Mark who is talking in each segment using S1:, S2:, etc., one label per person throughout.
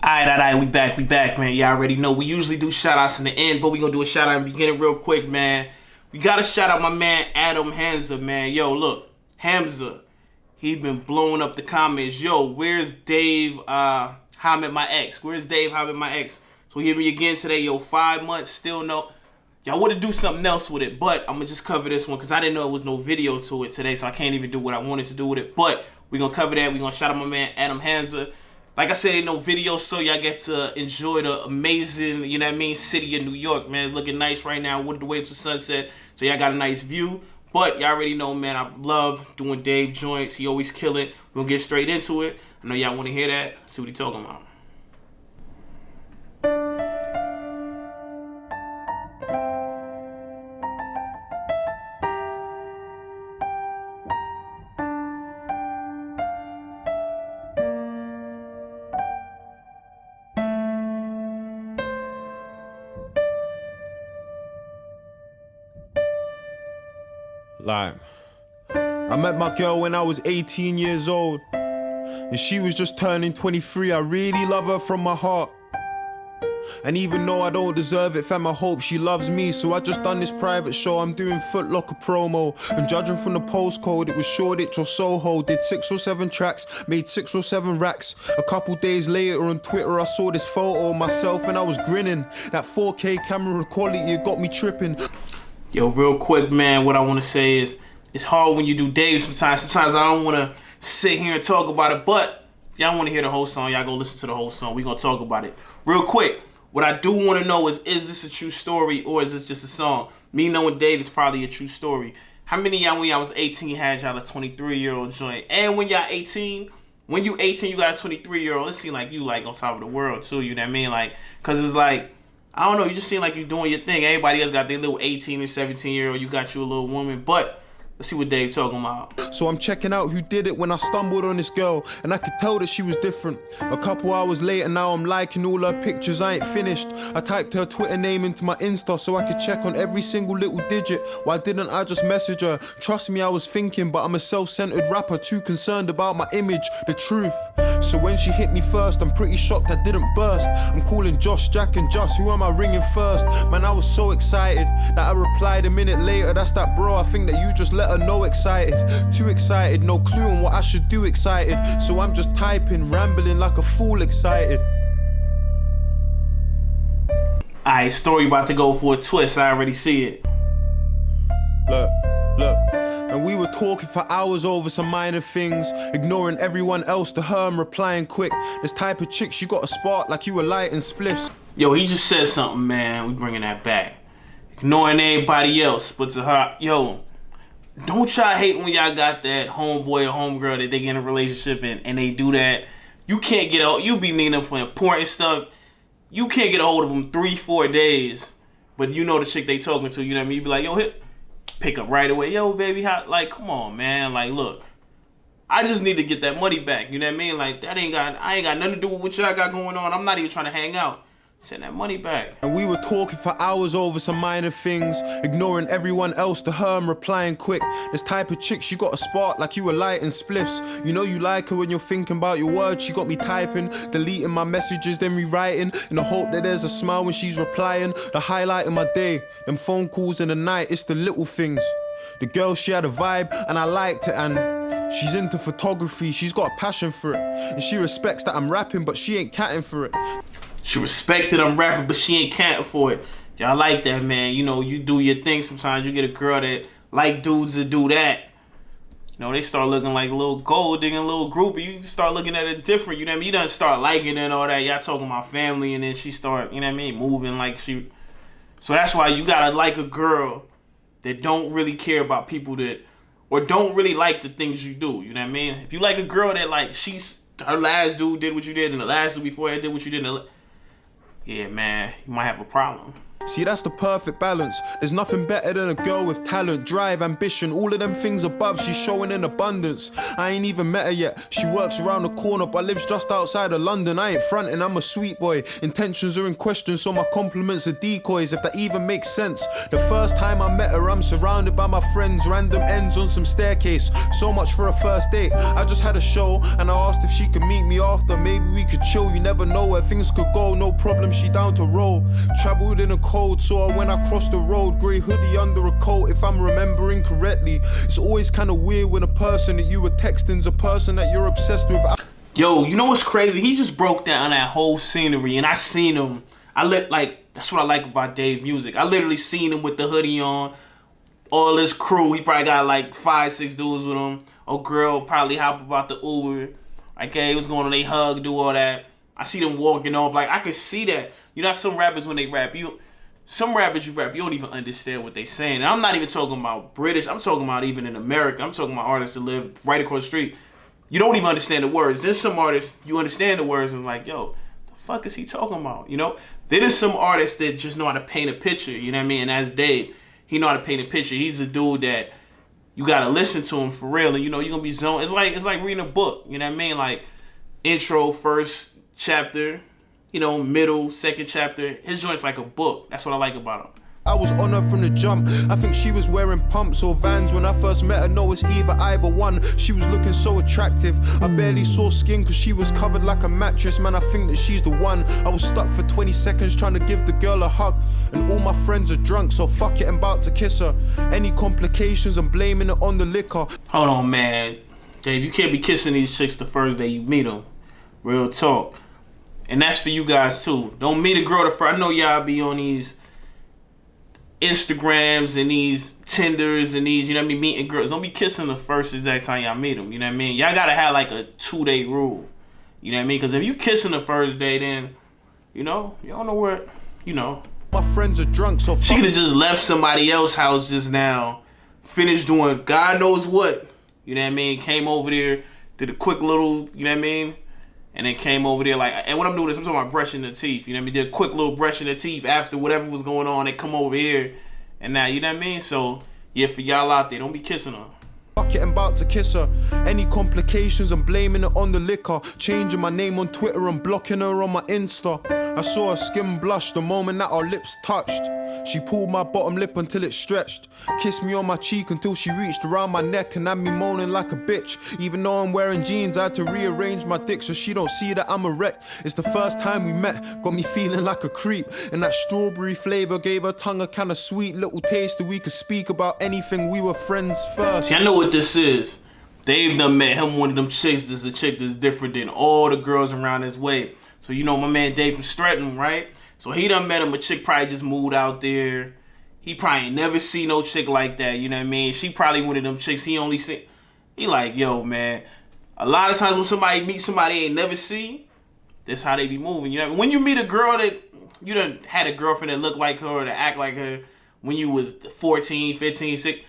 S1: Alright, we back, man. Y'all already know we usually do shout outs in the end, but we gonna do a shout out in the beginning real quick, man. We gotta shout out my man Adam Hamza, man. Yo, look, Hamza, he been blowing up the comments. Yo, where's Dave? How I Met My Ex? Where's Dave? How I Met My Ex? So he hit me again today. Yo, 5 months, still no. Y'all would have do something else with it, but I'm gonna just cover this one because I didn't know it was no video to it today, so I can't even do what I wanted to do with it. But we gonna cover that. We gonna shout out my man Adam Hamza. Like I said, ain't no video, so y'all get to enjoy the amazing, you know what I mean, city of New York, man. It's looking nice right now. With the way to sunset, so y'all got a nice view. But y'all already know, man, I love doing Dave joints. He always kill it. We'll get straight into it. I know y'all want to hear that. See what he talking about.
S2: Like, I met my girl when I was 18 years old, and she was just turning 23. I really love her from my heart, and even though I don't deserve it, fam, I hope she loves me. So I just done this private show, I'm doing Foot Locker promo, and judging from the postcode, it was Shoreditch or Soho. Did 6 or 7 tracks, made 6 or 7 racks. A couple days later on Twitter, I saw this photo of myself and I was grinning. That 4K camera quality, it got me tripping.
S1: Yo, real quick, man, what I want to say is it's hard when you do Dave sometimes. Sometimes I don't want to sit here and talk about it, but if y'all want to hear the whole song, y'all go listen to the whole song. We're going to talk about it. Real quick, what I do want to know is this a true story or is this just a song? Me knowing Dave is probably a true story. How many of y'all, when y'all was 18, had y'all a 23-year-old joint? And when y'all 18, when you 18, you got a 23-year-old, it seems like you like on top of the world too, you know what I mean? Like, because it's like, I don't know, you just seem like you're doing your thing. Everybody else got their little 18 or 17-year-old. You got you a little woman. But let's see what Dave talking about.
S2: So I'm checking out who did it when I stumbled on this girl, and I could tell that she was different. A couple hours later, now I'm liking all her pictures. I ain't finished. I typed her Twitter name into my Insta so I could check on every single little digit. Why didn't I just message her? Trust me, I was thinking, but I'm a self-centered rapper, too concerned about my image, the truth. So when she hit me first, I'm pretty shocked I didn't burst. I'm calling Josh, Jack and Just, who am I ringing first? Man, I was so excited that I replied a minute later, that's that bro, I think that you just let her know excited. Too excited, no clue on what I should do excited. So I'm just typing, rambling like a fool excited.
S1: Alright, story about to go for a twist, I already see it.
S2: Look. And we were talking for hours over some minor things, ignoring everyone else to her and replying quick. This type of chick, she got a spark like you were lighting spliffs.
S1: Yo, he just said something, man. We bringing that back. Ignoring everybody else, but to her, yo, don't y'all hate when y'all got that homeboy or homegirl that they get in a relationship and they do that? You can't get out. You be needing them for important stuff. You can't get a hold of them 3-4 days, but you know the chick they talking to. You know what I mean? You be like, yo, pick up right away. Yo, baby, how? Like, come on, man. Like, look, I just need to get that money back. You know what I mean? Like, I ain't got nothing to do with what y'all got going on. I'm not even trying to hang out. Send that money back.
S2: And we were talking for hours over some minor things, ignoring everyone else to her and replying quick. This type of chick, she got a spark like you were lighting spliffs. You know you like her when you're thinking about your words. She got me typing, deleting my messages, then rewriting, in the hope that there's a smile when she's replying. The highlight of my day, them phone calls in the night, it's the little things. The girl, she had a vibe and I liked it, and she's into photography, she's got a passion for it. And she respects that I'm rapping, but she ain't catting for it.
S1: She respected I'm rapping, but she ain't catting for it. Y'all like that, man. You know, you do your thing. Sometimes you get a girl that like dudes that do that. You know, they start looking like a little gold digging, a little groupie. You start looking at it different. You know what I mean? You done start liking it and all that. Y'all talking about family, and then she start, you know what I mean, moving like she. So that's why you gotta like a girl that don't really care about people that, or don't really like the things you do. You know what I mean? If you like a girl that like her last dude did what you did, and the last dude before that did what you did. Yeah, man, you might have a problem.
S2: See, that's the perfect balance. There's nothing better than a girl with talent, drive, ambition, all of them things above, she's showing in abundance. I ain't even met her yet. She works around the corner but lives just outside of London. I ain't fronting, I'm a sweet boy. Intentions are in question, so my compliments are decoys, if that even makes sense. The first time I met her, I'm surrounded by my friends, random ends on some staircase. So much for a first date. I just had a show and I asked if she could meet me after. Maybe we could chill, you never know where things could go. No problem, she down to roll. Travelled in a cold, saw her when I crossed the road. Grey hoodie under a coat, if I'm remembering correctly. It's always kind of weird when a person that you were texting's a person that you're obsessed with.
S1: Yo, you know what's crazy? He just broke down that whole scenery, and I seen him. That's what I like about Dave music. I literally seen him with the hoodie on, all his crew. He probably got like 5-6 dudes with him. A girl probably hop about the Uber. Like, hey, what's going on? They hug, do all that. I see them walking off. Like, I can see that. You know, some rappers when they rap, some rappers you rap, you don't even understand what they saying. And I'm not even talking about British. I'm talking about even in America. I'm talking about artists that live right across the street. You don't even understand the words. There's some artists, you understand the words and it's like, yo, the fuck is he talking about? You know? Then there's some artists that just know how to paint a picture. You know what I mean? And that's Dave. He know how to paint a picture. He's a dude that you gotta listen to him for real. And you know, you're gonna be zoned. It's like reading a book. You know what I mean? Like intro, first chapter, you know, middle, second chapter. His joint's like a book. That's what I like about him.
S2: I was on her from the jump. I think she was wearing pumps or Vans when I first met her. No, it's either one. She was looking so attractive. I barely saw skin cause she was covered like a mattress. Man, I think that she's the one. I was stuck for 20 seconds trying to give the girl a hug. And all my friends are drunk, so fuck it, I'm about to kiss her. Any complications, I'm blaming it on the liquor.
S1: Hold on, man. Dave, you can't be kissing these chicks the first day you meet them. Real talk. And that's for you guys too. Don't meet a girl the first. I know y'all be on these Instagrams and these Tinders and these, you know what I mean, meeting girls. Don't be kissing the first exact time y'all meet them, you know what I mean? Y'all gotta have like a 2-day rule, you know what I mean? Because if you kissing the first day, then, you know, you don't know where, you know.
S2: My friends are drunk, so
S1: she could have just left somebody else's house just now, finished doing God knows what, you know what I mean? Came over there, did a quick little, you know what I mean? And then came over there like, and when I'm doing this, I'm talking about brushing the teeth. You know what I mean? Did a quick little brushing the teeth after whatever was going on. They come over here, and now, you know what I mean? So, yeah, for y'all out there, don't be kissing her.
S2: Fuck it, I'm about to kiss her. Any complications, I'm blaming it on the liquor. Changing my name on Twitter and blocking her on my Insta. I saw her skin blush the moment that our lips touched. She pulled my bottom lip until it stretched. Kissed me on my cheek until she reached around my neck and had me moaning like a bitch. Even though I'm wearing jeans, I had to rearrange my dick so she don't see that I'm a wreck. It's the first time we met, got me feeling like a creep. And that strawberry flavor gave her tongue a kind of sweet little taste that we could speak about anything. We were friends first.
S1: See, I know what this is. Dave done met him one of them chicks that's a chick that's different than all the girls around his way. So you know my man Dave from Stratton, right? So he done met him, a chick probably just moved out there. He probably ain't never seen no chick like that, you know what I mean? She probably one of them chicks he only seen. He like, yo, man, a lot of times when somebody meets somebody they ain't never see, that's how they be moving, you know what I mean? When you meet a girl that, you done had a girlfriend that looked like her or that act like her when you was 14, 15, 16,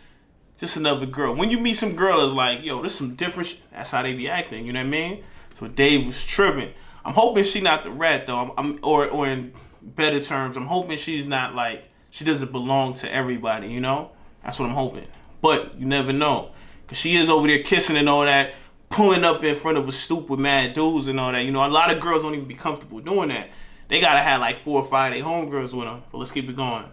S1: just another girl. When you meet some girl that's like, yo, this some different that's how they be acting, you know what I mean? So Dave was tripping. I'm hoping she not the rat though, or in better terms, I'm hoping she's not like, she doesn't belong to everybody, you know? That's what I'm hoping. But you never know. Because she is over there kissing and all that, pulling up in front of a stupid mad dudes and all that. You know, a lot of girls don't even be comfortable doing that. They gotta have like 4 or 5 of their homegirls with them. But let's keep it going.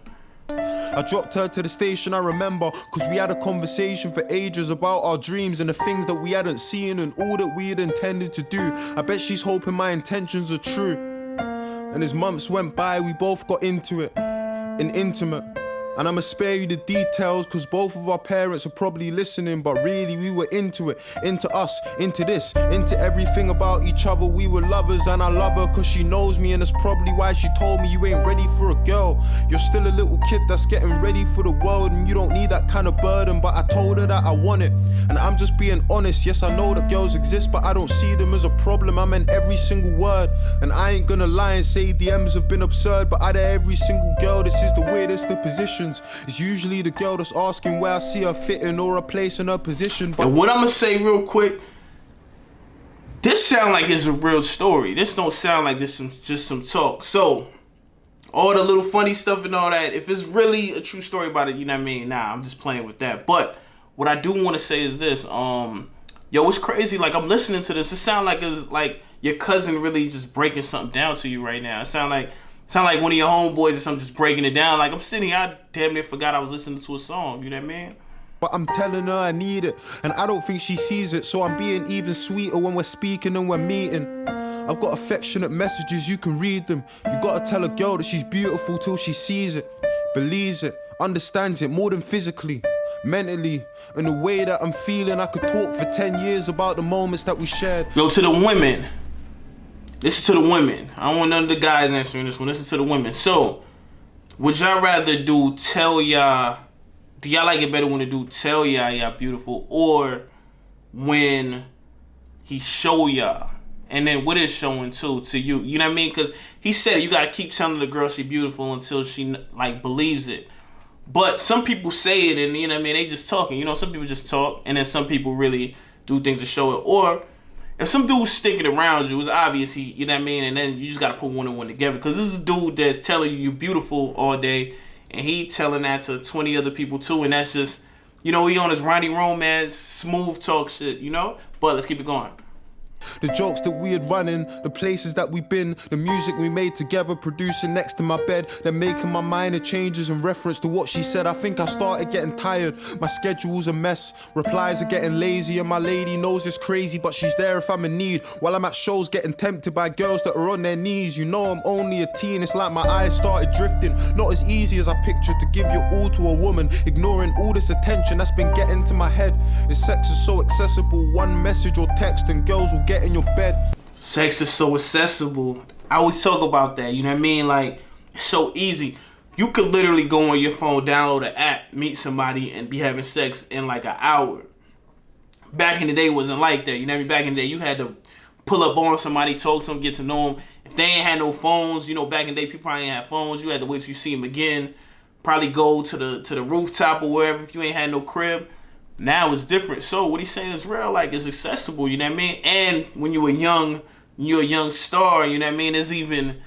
S2: I dropped her to the station, I remember, cause we had a conversation for ages about our dreams and the things that we hadn't seen and all that we had intended to do. I bet she's hoping my intentions are true. And as months went by, we both got into it, and intimate. And I'ma spare you the details, cause both of our parents are probably listening, but really we were into it, into us, into this, into everything about each other. We were lovers and I love her cause she knows me, and that's probably why she told me you ain't ready for a girl. You're still a little kid that's getting ready for the world, and you don't need that kind of burden. But I told her that I want it, and I'm just being honest. Yes, I know that girls exist, but I don't see them as a problem. I meant every single word, and I ain't gonna lie and say DMs have been absurd, but out of every single girl, this is the weirdest of positions. It's usually the girl that's asking where I see her fitting or a place in her position. But
S1: and what I'm gonna say real quick, this sound like it's a real story. This don't sound like this is just some talk. So all the little funny stuff and all that. If it's really a true story about it, you know what I mean? Nah, I'm just playing with that. But what I do want to say is this. Yo, it's crazy. Like, I'm listening to this. It sounds like it's like your cousin really just breaking something down to you right now. It sound like one of your homeboys or something just breaking it down. Like, I'm sitting here, I damn near forgot I was listening to a song. You know what I mean?
S2: But I'm telling her I need it, and I don't think she sees it. So I'm being even sweeter when we're speaking and we're meeting. I've got affectionate messages, you can read them. You gotta tell a girl that she's beautiful till she sees it, believes it, understands it more than physically, mentally. And the way that I'm feeling, I could talk for 10 years about the moments that we shared.
S1: Yo, to the women. This is to the women. I don't want none of the guys answering this one. This is to the women. So, would y'all rather do y'all like it better when the dude tell y'all beautiful, or when he show y'all? And then what is showing too to you? You know what I mean? Because he said you got to keep telling the girl she beautiful until she like believes it. But some people say it and, you know what I mean, they just talking. You know, some people just talk, and then some people really do things to show it. Or if some dude's sticking around you, it's obvious he, you know what I mean? And then you just got to put one and one together. Because this is a dude that's telling you you're beautiful all day, and he telling that to 20 other people too. And that's just, you know, he on his Ronnie Romance, smooth talk shit, you know? But let's keep it going.
S2: The jokes that we had running, the places that we've been, the music we made together, producing next to my bed, then making my minor changes in reference to what she said. I think I started getting tired, my schedule's a mess, replies are getting lazy, and my lady knows it's crazy, but she's there if I'm in need. While I'm at shows getting tempted by girls that are on their knees. You know I'm only a teen, it's like my eyes started drifting. Not as easy as I pictured to give your all to a woman, ignoring all this attention that's been getting to my head. This sex is so accessible, one message or text and girls will get in your bed.
S1: Sex is so accessible. I always talk about that, you know what I mean? Like, it's so easy. You could literally go on your phone, download an app, meet somebody, and be having sex in like an hour. Back in the day, it wasn't like that. You know what I mean? Back in the day, you had to pull up on somebody, talk to them, get to know them. If they ain't had no phones, you know, back in the day, people probably ain't had phones. You had to wait till you see them again. Probably go to the rooftop or wherever if you ain't had no crib. Now it's different. So what he's saying is real, like it's accessible, you know what I mean? And when you're a young star, you know what I mean? It's even,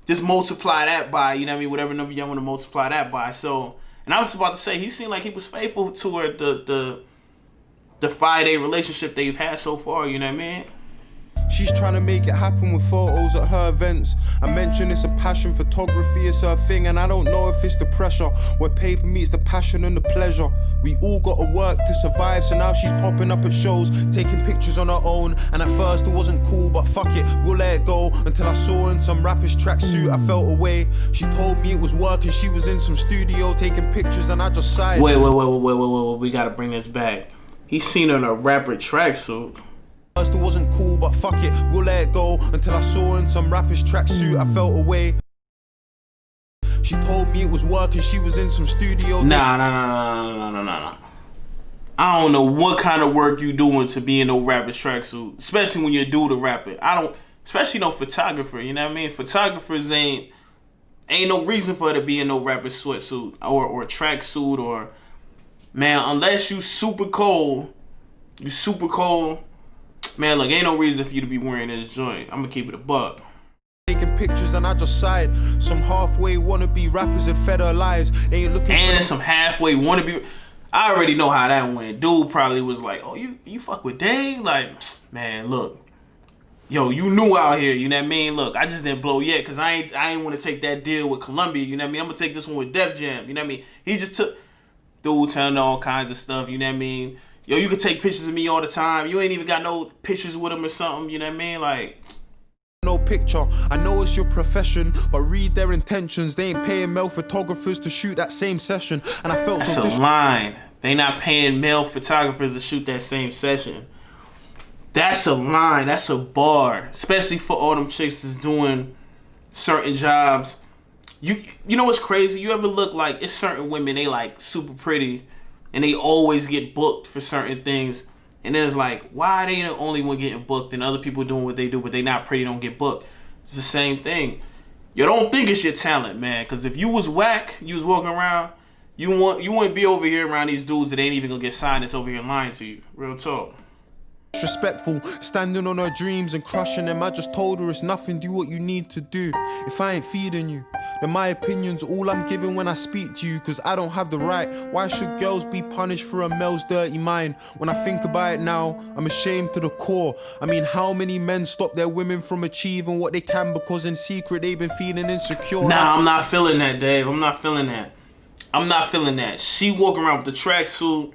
S1: just multiply that by, you know what I mean, whatever number y'all want to multiply that by. So, and I was about to say, he seemed like he was faithful toward the 5-day relationship they've had so far, you know what I mean?
S2: She's trying to make it happen with photos at her events. I mentioned it's a passion, photography is her thing, and I don't know if it's the pressure where paper meets the passion and the pleasure. We all gotta work to survive, so now she's popping up at shows, taking pictures on her own. And at first it wasn't cool, but fuck it, we'll let it go. Until I saw her in some rapper's tracksuit, I felt away. She told me it was working, she was in some studio taking pictures, and I just sighed.
S1: Wait, we gotta bring this back. He's seen her in a rapper tracksuit.
S2: It wasn't cool, but fuck it, we'll let it go. Until I saw her in some rapper's tracksuit, I felt away. She told me it was working, she was in some studio.
S1: Nah. I don't know what kind of work you doing to be in no rapper's tracksuit, especially when you're a dude to rapper. Especially no photographer, you know what I mean? Photographers ain't no reason for her to be in no rapper's sweatsuit or tracksuit or, man, unless you super cold, man, look, ain't no reason for you to be wearing this joint. I'm gonna keep it a buck.
S2: Taking pictures and I just sighed. Some halfway wannabe rappers that fed our lives. They ain't looking
S1: and some halfway wannabe. I already know how that went. Dude probably was like, "Oh, you fuck with Dave?" Like, man, look, yo, you knew out here. You know what I mean? Look, I just didn't blow yet because I ain't want to take that deal with Columbia. You know what I mean? I'm gonna take this one with Def Jam. You know what I mean? He just took dude telling all kinds of stuff. You know what I mean? Yo, you can take pictures of me all the time. You ain't even got no pictures with him or something. You know what I mean? Like,
S2: no picture. I know it's your profession, but read their intentions. They ain't paying male photographers to shoot that same session. And I felt
S1: that's a line. They not paying male photographers to shoot that same session. That's a line. That's a bar. Especially for all them chicks that's doing certain jobs. You know what's crazy? You ever look like, it's certain women, they like super pretty and they always get booked for certain things. And then it's like, why are they the only one getting booked and other people doing what they do, but they not pretty, don't get booked? It's the same thing. You don't think it's your talent, man. Because if you was whack, you was walking around, you wouldn't be over here around these dudes that ain't even gonna get signed that's over here lying to you. Real talk.
S2: Disrespectful, standing on her dreams and crushing them. I just told her it's nothing, do what you need to do. If I ain't feeding you, then my opinion's all I'm giving when I speak to you, cause I don't have the right. Why should girls be punished for a male's dirty mind? When I think about it now, I'm ashamed to the core. I mean, how many men stop their women from achieving what they can because in secret they've been feeling insecure?
S1: Nah, I'm not feeling that, Dave. I'm not feeling that. She walking around with the tracksuit,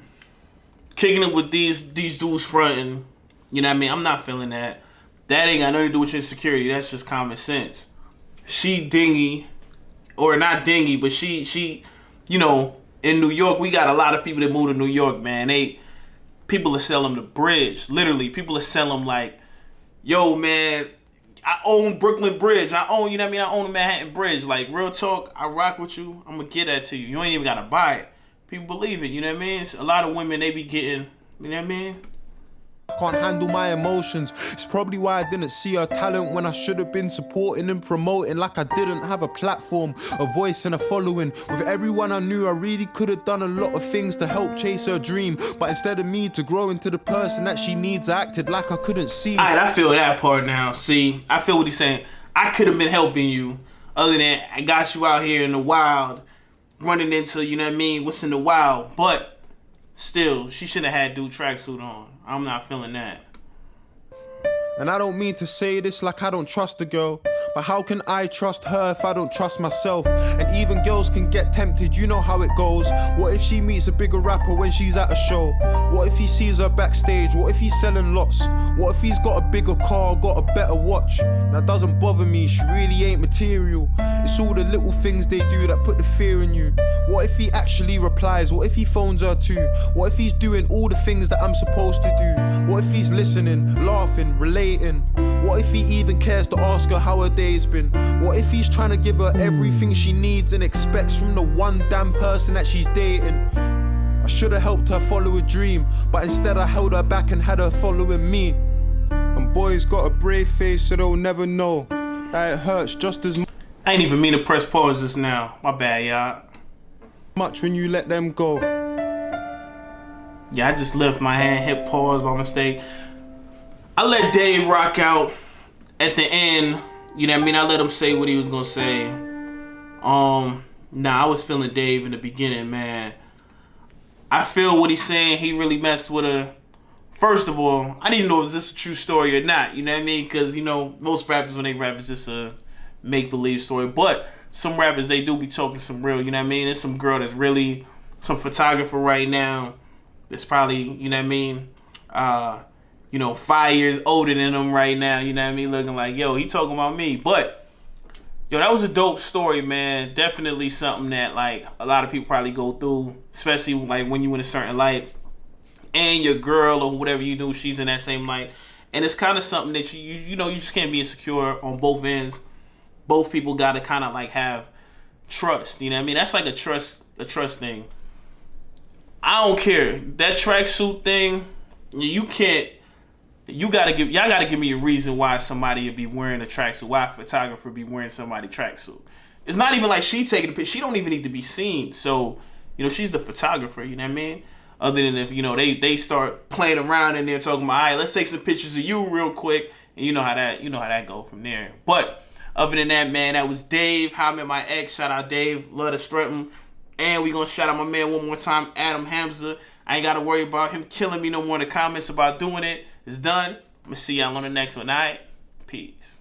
S1: kicking it with these dudes fronting. You know what I mean? I'm not feeling that. That ain't got nothing to do with your insecurity. That's just common sense. She dingy, or not dingy, but she, you know, in New York, we got a lot of people that move to New York, man. People are selling the bridge. Literally, people are selling like, yo, man, I own Brooklyn Bridge. I own the Manhattan Bridge. Like, real talk, I rock with you. I'm going to get that to you. You ain't even got to buy it. People believe it, you know what I mean? A lot of women, they be getting, you know what I mean?
S2: I can't handle my emotions. It's probably why I didn't see her talent when I should have been supporting and promoting. Like I didn't have a platform, a voice and a following. With everyone I knew, I really could have done a lot of things to help chase her dream. But instead of me to grow into the person that she needs, I acted like I couldn't see.
S1: Alright, I feel that part now. See, I feel what he's saying. I could have been helping you. Other than I got you out here in the wild, running into, you know what I mean, what's in the wild. But still, she shouldn't have had dude tracksuit on. I'm not feeling that.
S2: And I don't mean to say this like I don't trust the girl, but how can I trust her if I don't trust myself? And even girls can get tempted, you know how it goes. What if she meets a bigger rapper when she's at a show? What if he sees her backstage? What if he's selling lots? What if he's got a bigger car, got a better watch? That doesn't bother me, she really ain't material. It's all the little things they do that put the fear in you. What if he actually replies? What if he phones her too? What if he's doing all the things that I'm supposed to do? What if he's listening, laughing, relating? What if he even cares to ask her how her day's been? What if he's trying to give her everything she needs and expects from the one damn person that she's dating? I should have helped her follow a dream, but instead I held her back and had her following me. And boys got a brave face so they'll never know that it hurts just as
S1: I ain't even mean to press pause just now. My bad, y'all.
S2: much when you let them go.
S1: Yeah, I just left my hand, hit pause by mistake. I let Dave rock out at the end. You know what I mean? I let him say what he was gonna say. I was feeling Dave in the beginning, man. I feel what he's saying. He really messed with her. First of all, I didn't know if this a true story or not. You know what I mean? Because, you know, most rappers, when they rap, it's just a make-believe story. But some rappers, they do be talking some real, you know what I mean? There's some girl that's really, some photographer right now that's probably, you know what I mean, 5 years older than them right now, you know what I mean? Looking like, yo, he talking about me. But, yo, that was a dope story, man. Definitely something that, like, a lot of people probably go through, especially, like, when you in a certain light and your girl or whatever you do, she's in that same light. And it's kind of something that you just can't be insecure on both ends. Both people got to kind of, like, have trust, you know what I mean? That's like a trust thing. I don't care. That tracksuit thing, y'all gotta give me a reason why somebody would be wearing a tracksuit, why a photographer be wearing somebody's tracksuit. It's not even like she taking the picture. She don't even need to be seen. So, she's the photographer, you know what I mean? Other than if, they start playing around in there talking about, all right, let's take some pictures of you real quick. And you know how that go from there. But other than that, man, that was Dave. How I Met My Ex. Shout out Dave. Love to strutting. And we gonna shout out my man one more time, Adam Hamza. I ain't gotta worry about him killing me no more in the comments about doing it. It's done. I'm gonna see y'all on the next one. All right? Peace.